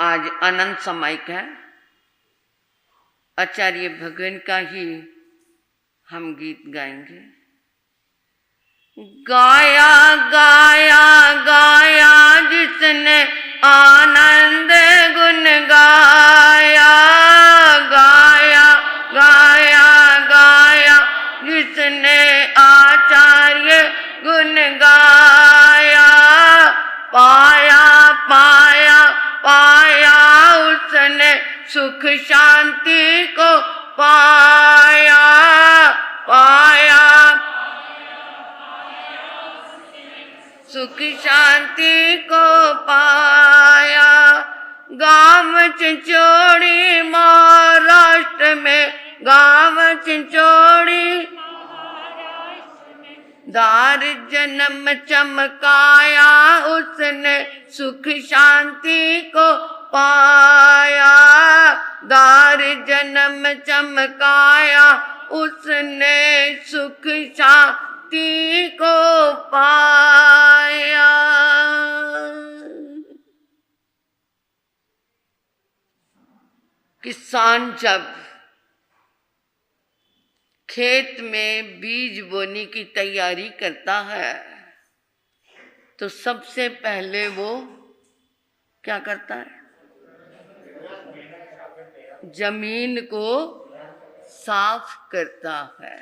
आज अनंत समायिक है। आचार्य भगवान का ही हम गीत गाएंगे। गाया गाया गाया जिसने आनंद गुण गाया, गाया गाया गाया जिसने आचार्य गुण गाया, पाया पाया पाया उसने सुख शांति को पाया, पाया सुख शांति को पाया। गांव चिंचोड़ी महाराष्ट्र में, गांव चिंचोड़ी दार जन्म चमकाया उसने सुख शांति को पाया, दार जन्म चमकाया उसने सुख शांति को पाया। किसान जब खेत में बीज बोने की तैयारी करता है तो सबसे पहले वो क्या करता है? जमीन को साफ करता है।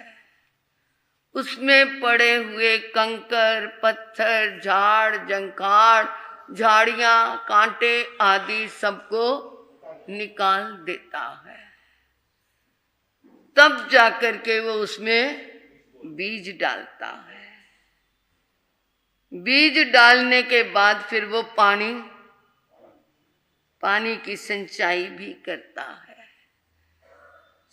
उसमें पड़े हुए कंकर पत्थर झाड़ जंखाड़ झाड़ियां कांटे आदि सबको निकाल देता है। तब जाकर के वो उसमें बीज डालता है। बीज डालने के बाद फिर वो पानी की सिंचाई भी करता है।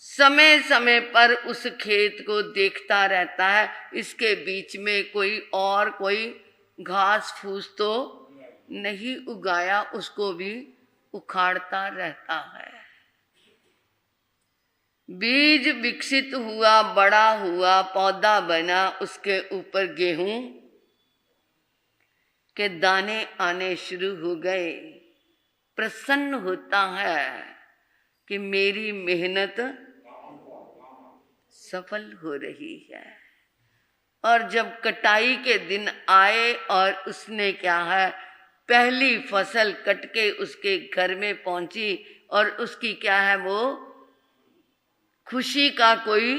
समय समय पर उस खेत को देखता रहता है, इसके बीच में कोई घास फूस तो नहीं उगाया, उसको भी उखाड़ता रहता है। बीज विकसित हुआ, बड़ा हुआ, पौधा बना, उसके ऊपर गेहूं के दाने आने शुरू हो गए। प्रसन्न होता है कि मेरी मेहनत सफल हो रही है। और जब कटाई के दिन आए और उसने क्या है, पहली फसल कट के उसके घर में पहुंची और उसकी क्या है, वो खुशी का कोई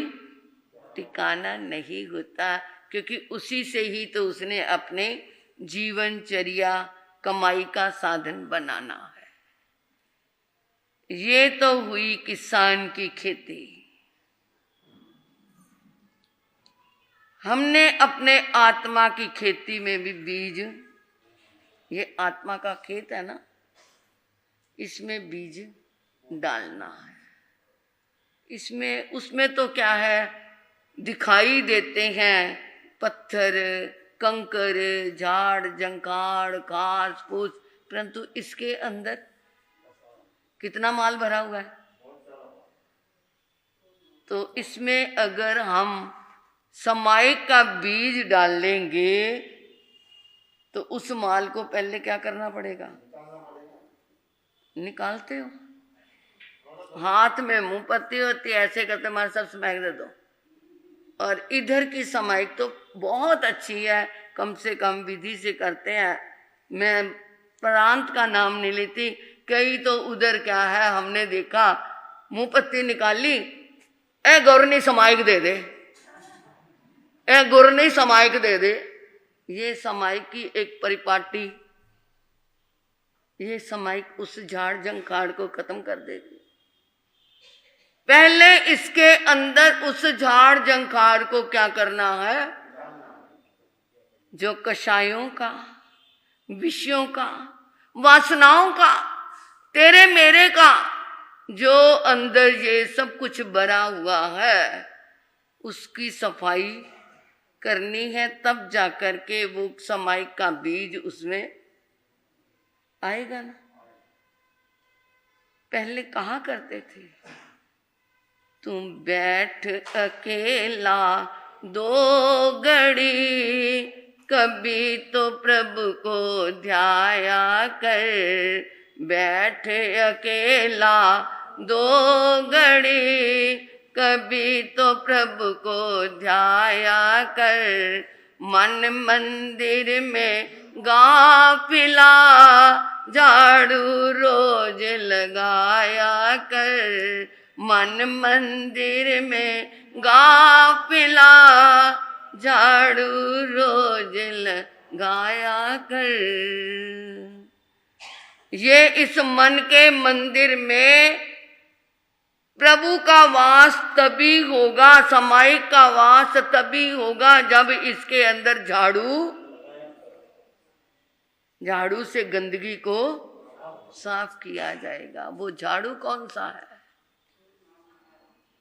ठिकाना नहीं होता, क्योंकि उसी से ही तो उसने अपने जीवनचर्या कमाई का साधन बनाना है। ये तो हुई किसान की खेती। हमने अपने आत्मा की खेती में भी बीज, ये आत्मा का खेत है ना, इसमें बीज डालना है। उसमें तो क्या है, दिखाई देते हैं पत्थर कंकर झाड़ जंखाड़ घास फूस, परंतु इसके अंदर कितना माल भरा हुआ है। तो इसमें अगर हम समायिक का बीज डालेंगे तो उस माल को पहले क्या करना पड़ेगा? निकालते हो, हाथ में मुंह पत्ती होती है, ऐसे करते हमारे सब समायिक दे दो। और इधर की समायिक तो बहुत अच्छी है, कम से कम विधि से करते हैं। मैं प्रांत का नाम नहीं लेती, कई तो उधर क्या है, हमने देखा मुंह पत्ती निकाली, ए गौरनी समायिक दे दे, ए गौरनी समायिक दे दे। ये समायिक की एक परिपाटी, ये समायिक उस झाड़ जंखाड़ को खत्म कर देगी। पहले इसके अंदर उस झाड़ जंखाड़ को क्या करना है, जो कषायों का, विषयों का, वासनाओं का, तेरे मेरे का, जो अंदर ये सब कुछ भरा हुआ है, उसकी सफाई करनी है। तब जाकर के वो समायिक का बीज उसमें आएगा ना। पहले कहा करते थे, तुम बैठ अकेला दो घड़ी, कभी तो प्रभु को ध्याया कर, बैठे अकेला 2 घड़ी, कभी तो प्रभु को ध्याया कर। मन मंदिर में गाफिला, झाड़ू रोज लगाया कर। मन मंदिर में गाफिला, झाड़ू रोज लगाया कर। ये इस मन के मंदिर में प्रभु का वास तभी होगा, समाई का वास तभी होगा जब इसके अंदर झाड़ू से गंदगी को साफ किया जाएगा। वो झाड़ू कौन सा है?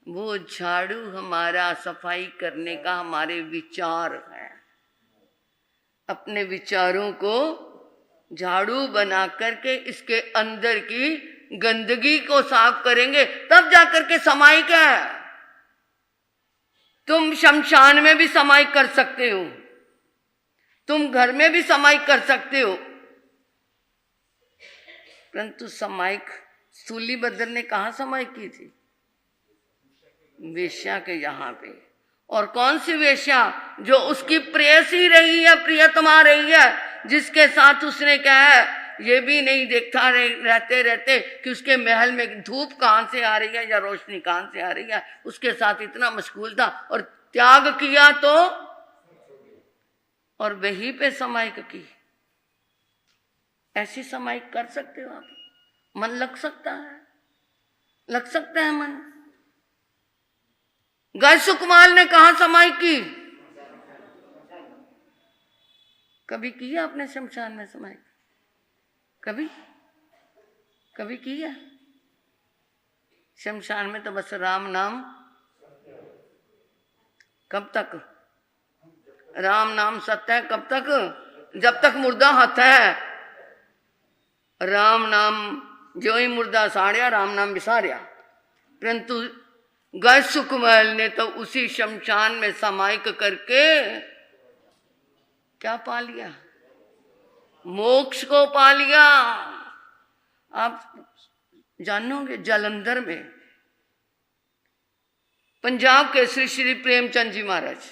वो झाड़ू हमारा सफाई करने का हमारे विचार है। अपने विचारों को झाड़ू बना करके इसके अंदर की गंदगी को साफ करेंगे, तब जाकर के समाई का है। तुम शमशान में भी समाई कर सकते हो, तुम घर में भी समाई कर सकते हो, परंतु समाइक सूलीभद्र ने कहाँ समाई की थी? वेश्या के यहाँ पे। और कौन सी वेश्या? जो उसकी प्रेयसी रही है, प्रियतमा रही है, जिसके साथ उसने क्या है, ये भी नहीं देखता रहते रहते कि उसके महल में धूप कहाँ से आ रही है या रोशनी कहाँ से आ रही है। उसके साथ इतना मशगूल था और त्याग किया तो, और वहीं पे समाइक की। ऐसी समाइक कर सकते हो आप? मन लग सकता है, लग सकता है मन। गाय सुकुमार ने कहा समाई की? कभी किया आपने शमशान में समाई? कभी किया? शमशान में तो बस राम नाम। कब तक राम नाम सत्य है? कब तक? जब तक मुर्दा हाथ है। राम नाम जो ही मुर्दा साड़िया, राम नाम बिसारिया। परंतु गज सुकमल ने तो उसी शमशान में समाइक करके क्या पा लिया? मोक्ष को पा लिया। आप जानोगे जालंधर में पंजाब के श्री प्रेमचंद जी महाराज,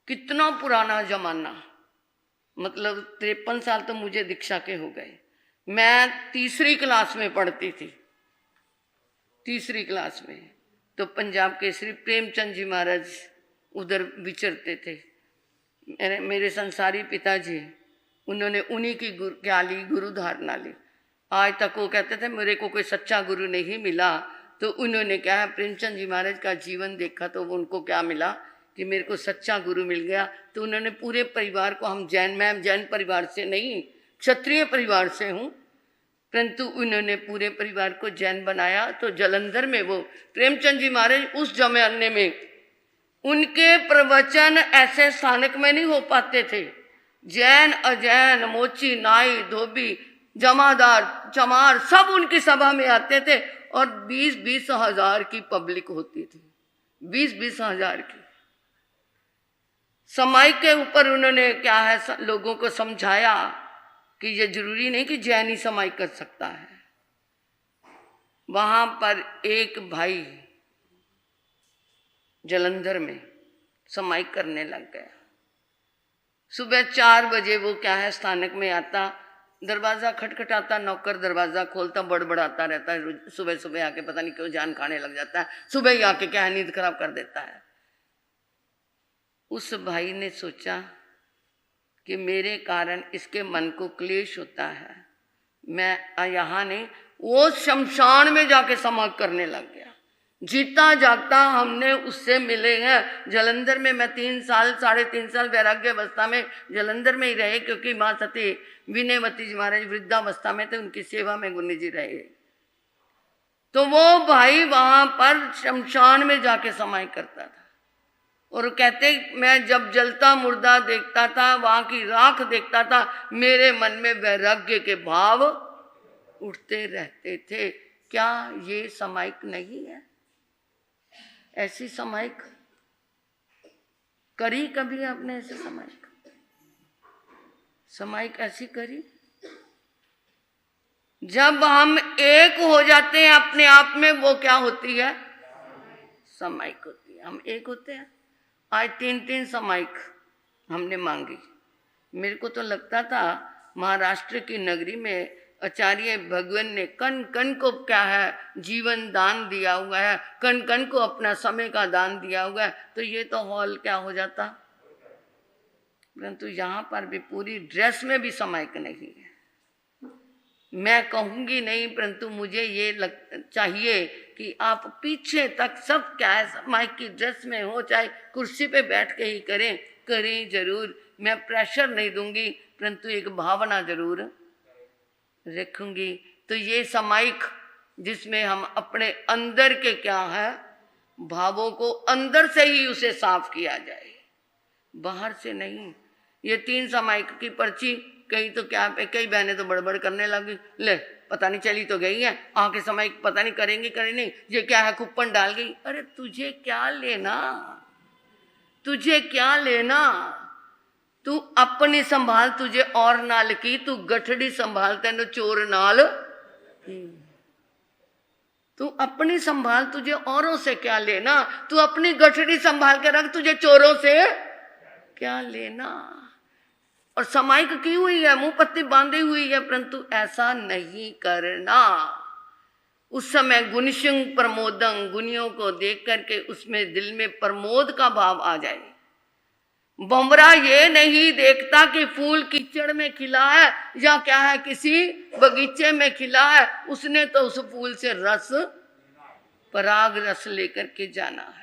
कितना पुराना जमाना, मतलब 53 साल तो मुझे दीक्षा के हो गए। मैं 3री क्लास में पढ़ती थी, 3री क्लास में। तो पंजाब के श्री प्रेमचंद जी महाराज उधर विचरते थे। मेरे संसारी पिताजी, उन्होंने उन्हीं की क्या ली, गुरु धारणा ली। आज तक वो कहते थे मेरे को कोई सच्चा गुरु नहीं मिला। तो उन्होंने क्या है, प्रेमचंद जी महाराज का जीवन देखा तो उनको क्या मिला कि मेरे को सच्चा गुरु मिल गया। तो उन्होंने पूरे परिवार को, मैं जैन परिवार से नहीं, क्षत्रिय परिवार से हूँ, परंतु उन्होंने पूरे परिवार को जैन बनाया। तो जालंधर में वो प्रेमचंद जी महाराज उस जमाने में उनके प्रवचन ऐसे स्थानक में नहीं हो पाते थे। जैन अजैन, मोची, नाई, धोबी, जमादार, चमार सब उनकी सभा में आते थे और 20-20 हजार की पब्लिक होती थी, 20-20 हजार की। समाई के ऊपर उन्होंने क्या है, लोगों को समझाया कि ये जरूरी नहीं कि जैन ही समाई कर सकता है। वहां पर एक भाई जालंधर में समाई करने लग गया। सुबह 4 बजे वो क्या है, स्थानक में आता, दरवाजा खटखटाता, नौकर दरवाजा खोलता, बड़बड़ाता रहता है। सुबह सुबह आके पता नहीं क्यों जान खाने लग जाता है, सुबह ही आके क्या है, नींद खराब कर देता है। उस भाई ने सोचा कि मेरे कारण इसके मन को क्लेश होता है, मैं यहाँ नहीं, वो शमशान में जाके समाप्त करने लग गया। जीता जागता हमने उससे मिले हैं। जालंधर में मैं 3 साल 3.5 साल वैराग्य अवस्था में जालंधर में ही रहे, क्योंकि माँ सती विनयवती जी महाराज वृद्धावस्था में थे, उनकी सेवा में गुनी जी रहे। तो वो भाई वहां पर शमशान में जाके समाई करता था। और कहते मैं जब जलता मुर्दा देखता था, वहां की राख देखता था, मेरे मन में वैराग्य के भाव उठते रहते थे। क्या ये समाइक नहीं है? ऐसी समाइक करी कभी आपने? ऐसे समाइक ऐसी करी? जब हम एक हो जाते हैं अपने आप में, वो क्या होती है? समाइक होती है। हम एक होते हैं। आज 3-3 समाइक हमने मांगी। मेरे को तो लगता था महाराष्ट्र की नगरी में आचार्य भगवान ने कण कण को क्या है जीवन दान दिया हुआ है, कण कण को अपना समय का दान दिया हुआ है, तो ये तो हॉल क्या हो जाता। परंतु यहाँ पर भी पूरी ड्रेस में भी समाइक नहीं है। मैं कहूंगी नहीं, परंतु मुझे ये चाहिए कि आप पीछे तक सब क्या है समाइक की ड्रेस में हो, चाहे कुर्सी पे बैठ के ही करें जरूर। मैं प्रेशर नहीं दूंगी, परंतु एक भावना जरूर रखूंगी। तो ये समाइक जिसमें हम अपने अंदर के क्या है भावों को अंदर से ही उसे साफ किया जाए, बाहर से नहीं। ये 3 समाइक की पर्ची कई तो क्या पे कई बहनें तो बड़बड़ करने लगी, ले पता नहीं चली तो गई है, आके समाइक पता नहीं करेंगी नहीं, ये क्या है कूपन डाल गई। अरे तुझे क्या लेना, तुझे क्या लेना? तू अपनी संभाल, तुझे और नाल की, तू गठड़ी संभाल तेन चोर नाल। तू अपनी संभाल, तुझे औरों से क्या लेना? तू अपनी गठड़ी संभाल के रख, तुझे चोरों से क्या लेना? और समाइक की हुई है, मुंह पत्ती बांधी हुई है, परंतु ऐसा नहीं करना। उस समय गुणिशं प्रमोदं, गुनियों को देख करके उसमें दिल में प्रमोद का भाव आ जाए। बमरा ये नहीं देखता कि फूल कीचड़ में खिला है या क्या है किसी बगीचे में खिला है, उसने तो उस फूल से रस पराग रस लेकर के जाना है।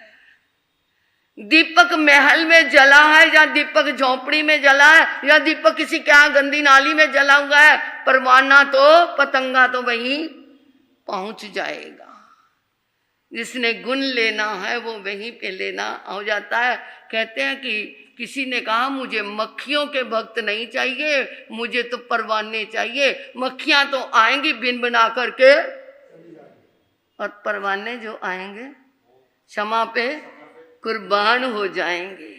दीपक महल में जला है या दीपक झोपड़ी में जला है या दीपक किसी क्या गंदी नाली में जला हुआ है, परवाना तो पतंगा तो वहीं पहुंच जाएगा। जिसने गुण लेना है वो वहीं पे लेना हो जाता है। कहते हैं कि किसी ने कहा मुझे मक्खियों के भक्त नहीं चाहिए, मुझे तो परवाने चाहिए। मक्खियां तो आएंगी बिन बना करके, और परवाने जो आएंगे क्षमा पे कुर्बान हो जाएंगे।